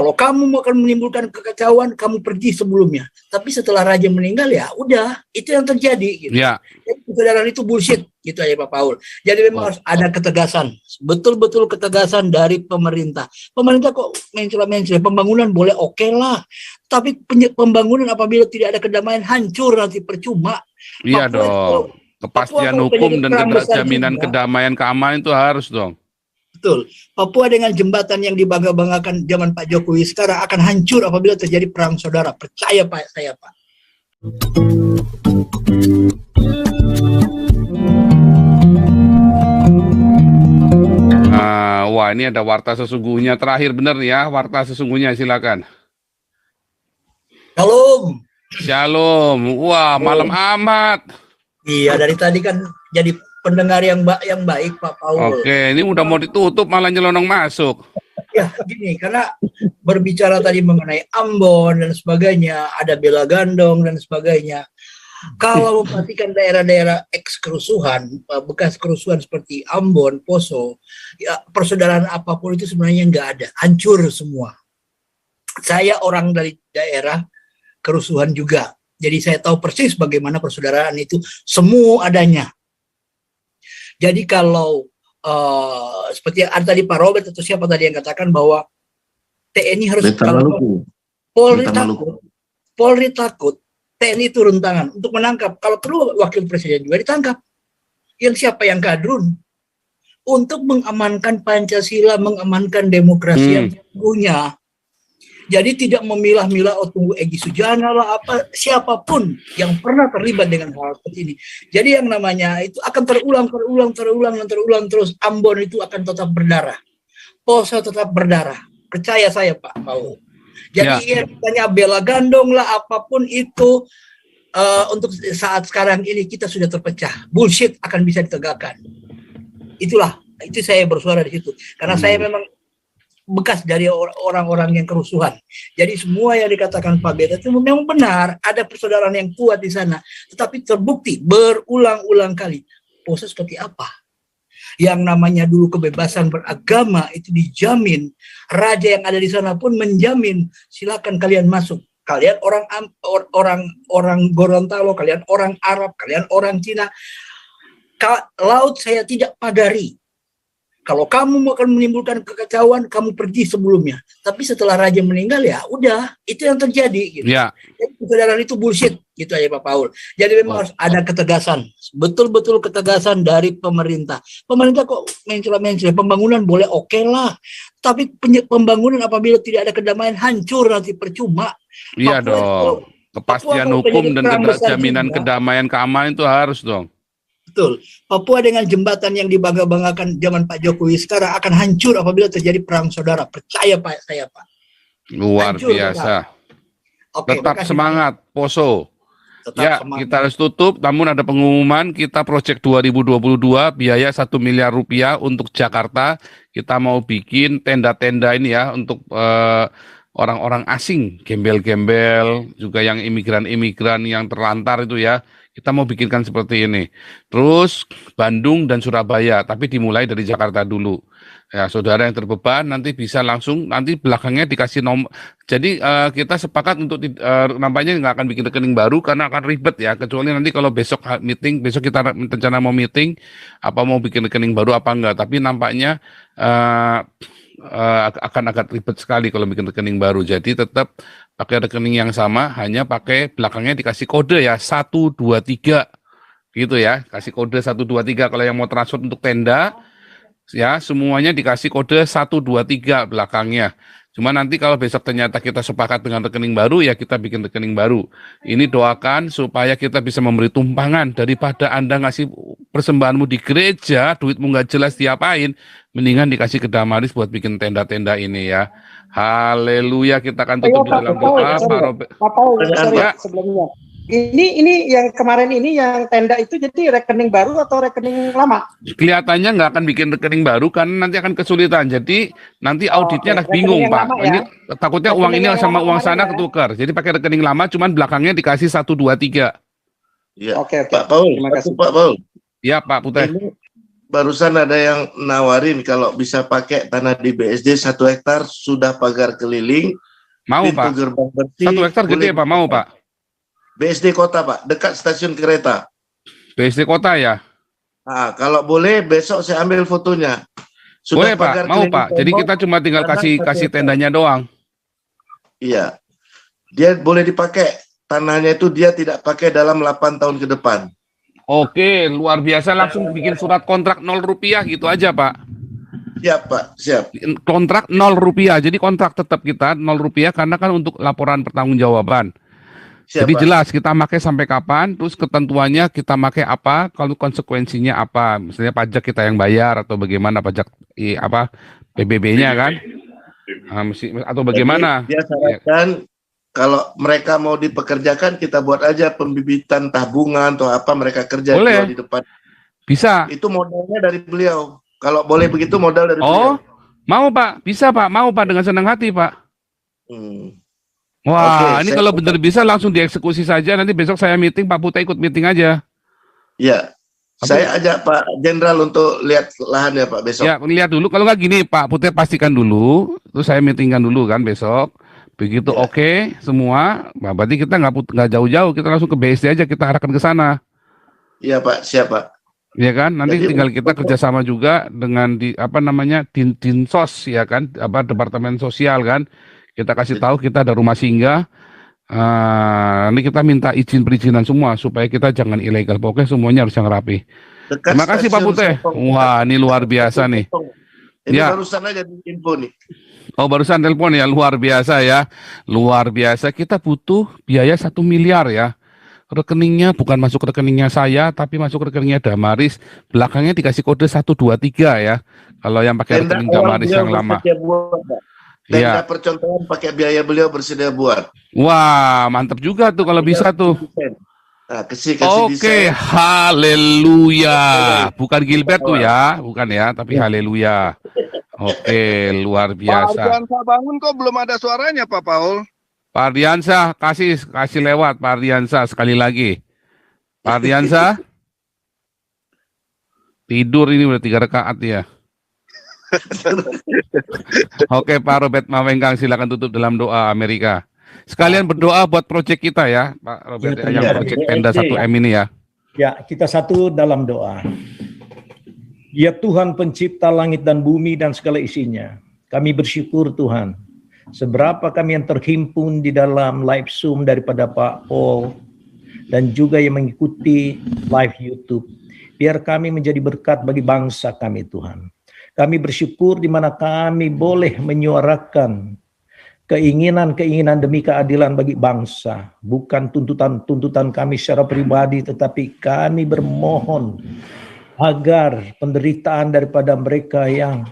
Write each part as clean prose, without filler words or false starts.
Kalau kamu akan menimbulkan kekacauan, kamu pergi sebelumnya. Tapi setelah raja meninggal, ya udah, itu yang terjadi. Gitu. Ya. Jadi kesadaran itu bullshit, gitu aja Pak Paul. Jadi memang harus ada ketegasan, betul-betul ketegasan dari pemerintah. Pemerintah kok mencela-mencela, pembangunan boleh oke lah. Tapi pembangunan apabila tidak ada kedamaian, hancur nanti percuma. Iya Papua dong. itu, Kepastian Papua hukum dan jaminan juga. kedamaian keamanan itu harus dong. Betul. Papua dengan jembatan yang dibangga-banggakan zaman Pak Jokowi sekarang akan hancur apabila terjadi perang saudara. Percaya Pak, saya Pak. Wah, ini ada warta sesungguhnya. Terakhir benar ya, warta sesungguhnya, silakan. Shalom. Shalom. Wah, malam amat. Iya, dari tadi kan jadi pendengar yang baik Pak Paul. Oke, ini udah mau ditutup malah nyelonong masuk. Ya, gini, karena berbicara tadi mengenai Ambon dan sebagainya, ada bela gandong dan sebagainya. Kalau memperhatikan daerah-daerah kerusuhan, bekas kerusuhan seperti Ambon, Poso, ya persaudaraan apapun itu sebenarnya nggak ada, hancur semua. Saya orang dari daerah kerusuhan juga, jadi saya tahu persis bagaimana persaudaraan itu semua adanya. Jadi kalau seperti yang tadi Pak Robert atau siapa tadi yang katakan bahwa TNI harus kalau Polri takut, TNI turun tangan untuk menangkap. Kalau perlu wakil presiden juga ditangkap. Yang siapa yang kadrun untuk mengamankan Pancasila, mengamankan demokrasi yang punya. Jadi tidak memilah-milah tunggu Egy Sujana lah apa siapapun yang pernah terlibat dengan hal seperti ini. Jadi yang namanya itu akan terulang terus. Ambon itu akan tetap berdarah. Poso tetap berdarah. Percaya saya Pak Paul. Jadi ya tanya bela gandong lah apapun itu untuk saat sekarang ini kita sudah terpecah. Bullshit akan bisa ditegakkan. Itulah itu saya bersuara di situ karena saya memang bekas dari orang-orang yang kerusuhan. Jadi semua yang dikatakan Pak Beta itu memang benar, ada persaudaraan yang kuat di sana, tetapi terbukti berulang-ulang kali. Poso seperti apa? Yang namanya dulu kebebasan beragama itu dijamin, raja yang ada di sana pun menjamin, silakan kalian masuk. Kalian orang Gorontalo, kalian orang Arab, kalian orang Cina. Laut saya tidak pagari. Kalau kamu akan menimbulkan kekacauan, kamu pergi sebelumnya. Tapi setelah raja meninggal, ya udah, itu yang terjadi. Gitu. Ya. Jadi kesadaran itu bullshit, gitu aja Pak Paul. Jadi memang harus ada ketegasan, betul-betul ketegasan dari pemerintah. Pemerintah kok mencela-mencela, pembangunan boleh oke lah. Tapi pembangunan apabila tidak ada kedamaian, hancur nanti percuma. Iya dong. Kepastian hukum dan jaminan kedamaian keamanan itu harus dong. Betul. Papua dengan jembatan yang dibangga-banggakan zaman Pak Jokowi sekarang akan hancur apabila terjadi perang saudara. Percaya Pak, saya Pak. Luar hancur, biasa. Oke, tetap semangat, Poso. Tetap semangat. Kita harus tutup, namun ada pengumuman kita Project 2022 biaya 1 miliar rupiah untuk Jakarta. Kita mau bikin tenda-tenda ini ya untuk orang-orang asing, gembel-gembel, juga yang imigran-imigran yang terlantar itu ya. Kita mau bikinkan seperti ini. Terus Bandung dan Surabaya, tapi dimulai dari Jakarta dulu. Ya, saudara yang terbeban nanti bisa langsung, nanti belakangnya dikasih nomor. Jadi kita sepakat untuk nampaknya nggak akan bikin rekening baru karena akan ribet ya. Kecuali nanti kalau besok meeting, besok kita rencana mau meeting, apa mau bikin rekening baru apa enggak. Tapi nampaknya akan agak ribet sekali kalau bikin rekening baru. Jadi tetap pakai rekening yang sama, hanya pakai belakangnya dikasih kode ya 123 gitu ya, kasih kode 123 kalau yang mau transfer untuk tenda ya semuanya dikasih kode 123 belakangnya. Cuma nanti kalau besok ternyata kita sepakat dengan rekening baru ya kita bikin rekening baru. Ini doakan supaya kita bisa memberi tumpangan daripada Anda ngasih persembahanmu di gereja, duitmu nggak jelas diapain, mendingan dikasih ke Damaris buat bikin tenda-tenda ini ya. Haleluya, kita akan tutup dalam doa. Pak Paul, sebelumnya. Ini yang kemarin ini yang tenda itu jadi rekening baru atau rekening lama? Kelihatannya nggak akan bikin rekening baru karena nanti akan kesulitan. Jadi nanti auditnya bingung Pak. Ini ya? Takutnya rekening uang ini sama uang sana ketukar. Jadi pakai rekening lama, cuman belakangnya dikasih 123. Iya. Oke. Pak Paul, terima kasih Pak Paul. Iya Pak Putih. barusan ada yang nawarin kalau bisa pakai tanah di BSD 1 hektar sudah pagar keliling. Mau pintu Pak. gerbang bersih. 1 hektar gede Pak, mau Pak. BSD kota Pak, dekat stasiun kereta. BSD kota ya? Nah, kalau boleh besok saya ambil fotonya. Boleh Pak, mau Pak. Jadi kita cuma tinggal kasih tendanya doang. Iya. Dia boleh dipakai. Tanahnya itu dia tidak pakai dalam 8 tahun ke depan. Oke, luar biasa, langsung bikin surat kontrak 0 rupiah gitu aja Pak. Siap Pak, siap. Kontrak 0 rupiah, jadi kontrak tetap kita 0 rupiah karena kan untuk laporan pertanggungjawaban. Siap, Jadi Pak. jelas kita pakai sampai kapan, terus ketentuannya kita pakai apa, kalau konsekuensinya apa, misalnya pajak kita yang bayar atau bagaimana pajak PBB-nya kan, atau bagaimana? Jadi, dia sarankan kalau mereka mau dipekerjakan kita buat aja pembibitan tabungan atau apa mereka kerja boleh. di depan. Bisa. Itu modalnya dari beliau. Kalau boleh begitu modal dari beliau. Mau Pak, bisa Pak, mau Pak dengan senang hati Pak. Wah, ini kalau benar bisa langsung dieksekusi saja. Nanti besok saya meeting, Pak Putih ikut meeting aja. Iya. Saya ajak Pak Jenderal untuk lihat lahannya Pak besok. Ya, lihat dulu. Kalau nggak gini, Pak Putih pastikan dulu. Terus saya meetingkan dulu kan besok. Begitu Ya. Oke semua, nah, berarti kita nggak jauh-jauh. Kita langsung ke BSD aja, kita arahkan ke sana. Iya Pak, siap Pak. Ya kan, nanti Jadi, tinggal kita kerjasama juga dengan Dinsos ya kan, Departemen Sosial kan. Kita kasih tahu kita ada rumah singgah. Ini kita minta perizinan semua supaya kita jangan ilegal. Pokoknya semuanya harus yang rapi. Dekat Terima kasih Pak Putih. Wah, ini luar biasa nih. Ini Ya. barusan aja di info nih. Oh, barusan telepon ya, luar biasa ya. Luar biasa, kita butuh biaya 1 miliar ya. Rekeningnya bukan masuk rekeningnya saya, tapi masuk rekeningnya Damaris. Belakangnya dikasih kode 123 ya. Kalau yang pakai Tenda rekening awal Damaris beliau yang lama. bersedia buat, Pak. Tenda Iya. percontohan pakai biaya beliau bersedia buat. Wah, mantap juga tuh kalau bisa tuh. Nah, kasih Oke, desain. haleluya. Bukan Gilbert tuh ya, bukan ya, tapi haleluya. Oke, luar Pak biasa. Ardiansah bangun kok belum ada suaranya Pak Paul? Pak Ardiansah, kasih lewat Pak Ardiansah sekali lagi. Pak Ardiansah. Tidur ini udah 3 rakaat ya. Oke, Pak Robert Mawengkang, silakan tutup dalam doa Amerika. Sekalian berdoa buat proyek kita ya, Pak Robert, Ya, yang proyek Tenda 1M ini ya. Ya, kita satu dalam doa. Ya Tuhan pencipta langit dan bumi dan segala isinya. Kami bersyukur Tuhan. Seberapa kami yang terhimpun di dalam live Zoom daripada Pak Paul dan juga yang mengikuti live YouTube. Biar kami menjadi berkat bagi bangsa kami Tuhan. Kami bersyukur di mana kami boleh menyuarakan keinginan-keinginan demi keadilan bagi bangsa. Bukan tuntutan-tuntutan kami secara pribadi, tetapi kami bermohon agar penderitaan daripada mereka yang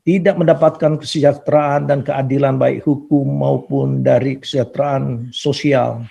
tidak mendapatkan kesejahteraan dan keadilan baik hukum maupun dari kesejahteraan sosial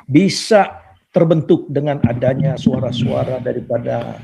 bisa terbentuk dengan adanya suara-suara daripada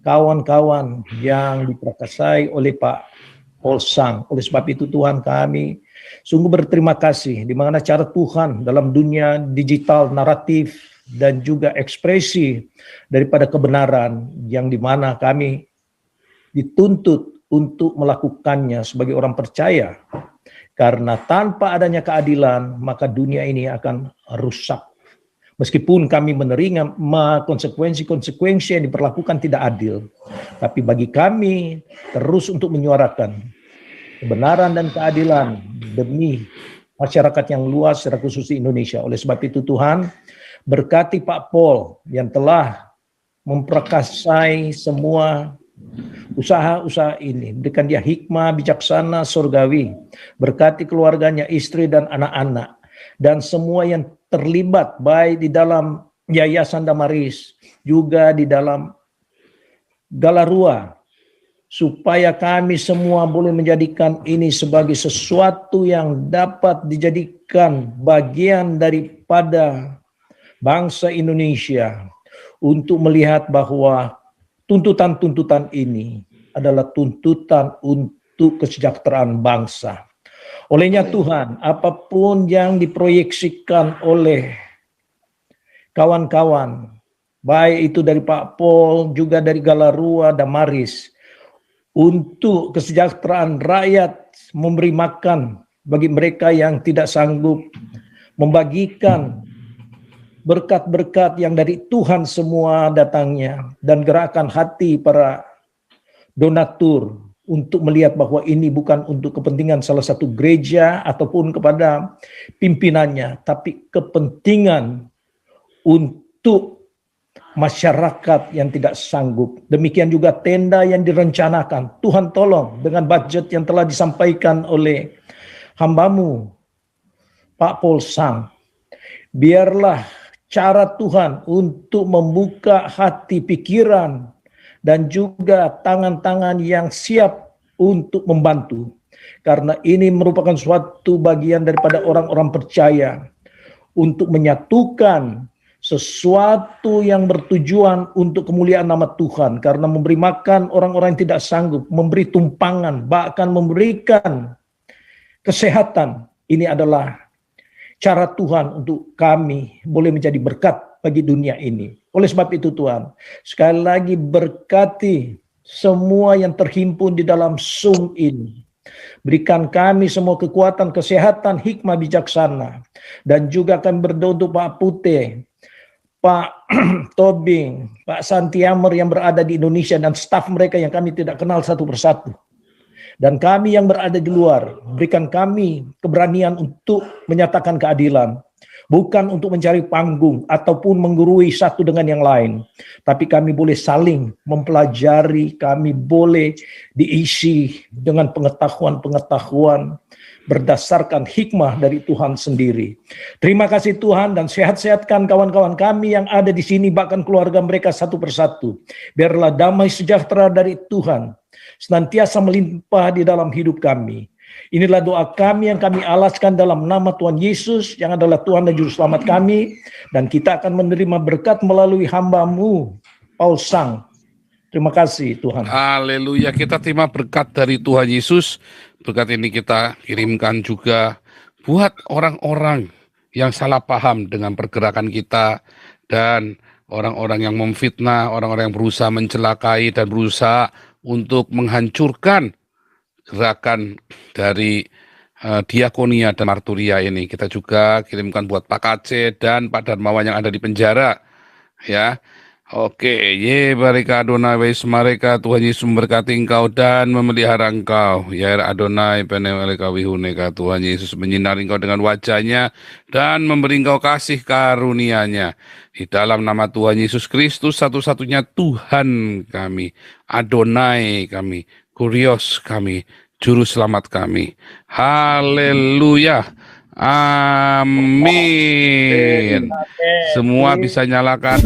kawan-kawan yang diperkasai oleh Pak Paul Sang. Oleh sebab itu Tuhan, kami sungguh berterima kasih di mana cara Tuhan dalam dunia digital naratif dan juga ekspresi daripada kebenaran yang dimana kami dituntut untuk melakukannya sebagai orang percaya. Karena tanpa adanya keadilan, maka dunia ini akan rusak. Meskipun kami menerima konsekuensi-konsekuensi yang diperlakukan tidak adil, tapi bagi kami terus untuk menyuarakan kebenaran dan keadilan demi masyarakat yang luas, secara khusus di Indonesia. Oleh sebab itu Tuhan, berkati Pak Paul yang telah memperkasai semua usaha-usaha ini. Berikan dia hikmah, bijaksana, surgawi. Berkati keluarganya, istri dan anak-anak. Dan semua yang terlibat baik di dalam Yayasan Damaris, juga di dalam Galarua. Supaya kami semua boleh menjadikan ini sebagai sesuatu yang dapat dijadikan bagian daripada bangsa Indonesia untuk melihat bahwa tuntutan-tuntutan ini adalah tuntutan untuk kesejahteraan bangsa. Olehnya Tuhan, apapun yang diproyeksikan oleh kawan-kawan baik itu dari Pak Pol, juga dari Galarua, Damaris, untuk kesejahteraan rakyat, memberi makan bagi mereka yang tidak sanggup, membagikan berkat-berkat yang dari Tuhan semua datangnya, dan gerakan hati para donatur untuk melihat bahwa ini bukan untuk kepentingan salah satu gereja ataupun kepada pimpinannya, tapi kepentingan untuk masyarakat yang tidak sanggup. Demikian juga tenda yang direncanakan. Tuhan tolong dengan budget yang telah disampaikan oleh hambamu, Pak Pol Sang. Biarlah cara Tuhan untuk membuka hati, pikiran, dan juga tangan-tangan yang siap untuk membantu. Karena ini merupakan suatu bagian daripada orang-orang percaya untuk menyatukan sesuatu yang bertujuan untuk kemuliaan nama Tuhan. Karena memberi makan orang-orang yang tidak sanggup, memberi tumpangan, bahkan memberikan kesehatan. Ini adalah cara Tuhan untuk kami boleh menjadi berkat bagi dunia ini. Oleh sebab itu Tuhan, sekali lagi berkati semua yang terhimpun di dalam Zoom ini. Berikan kami semua kekuatan, kesehatan, hikmah, bijaksana. Dan juga kami berdoa untuk Pak Pute, Pak Tobing, Pak Santiamer yang berada di Indonesia, dan staf mereka yang kami tidak kenal satu persatu. Dan kami yang berada di luar, berikan kami keberanian untuk menyatakan keadilan. Bukan untuk mencari panggung ataupun menggurui satu dengan yang lain. Tapi kami boleh saling mempelajari, kami boleh diisi dengan pengetahuan-pengetahuan berdasarkan hikmah dari Tuhan sendiri. Terima kasih Tuhan, dan sehat-sehatkan kawan-kawan kami yang ada di sini, bahkan keluarga mereka satu persatu. Biarlah damai sejahtera dari Tuhan senantiasa melimpah di dalam hidup kami. Inilah doa kami yang kami alaskan dalam nama Tuhan Yesus yang adalah Tuhan dan Juru Selamat kami. Dan kita akan menerima berkat melalui hamba-Mu, Paul Sang. Terima kasih Tuhan. Haleluya, kita terima berkat dari Tuhan Yesus. Berkat ini kita kirimkan juga buat orang-orang yang salah paham dengan pergerakan kita, dan orang-orang yang memfitnah, orang-orang yang berusaha mencelakai dan berusaha untuk menghancurkan gerakan dari diakonia dan marturia ini. Kita juga kirimkan buat Pak Kace dan Pak Darmawan yang ada di penjara. Ya, oke. Ye barika Adonai wes mereka, Tuhan Yesus memberkati engkau dan memelihara engkau. Ya Adonai penemeleka wihuneka, Tuhan Yesus menyinari engkau dengan wajahnya dan memberi engkau kasih karunia-Nya. Di dalam nama Tuhan Yesus Kristus, satu-satunya Tuhan kami, Adonai kami, Kurios kami, Juru Selamat kami. Haleluya. Amin. Semua bisa nyalakan.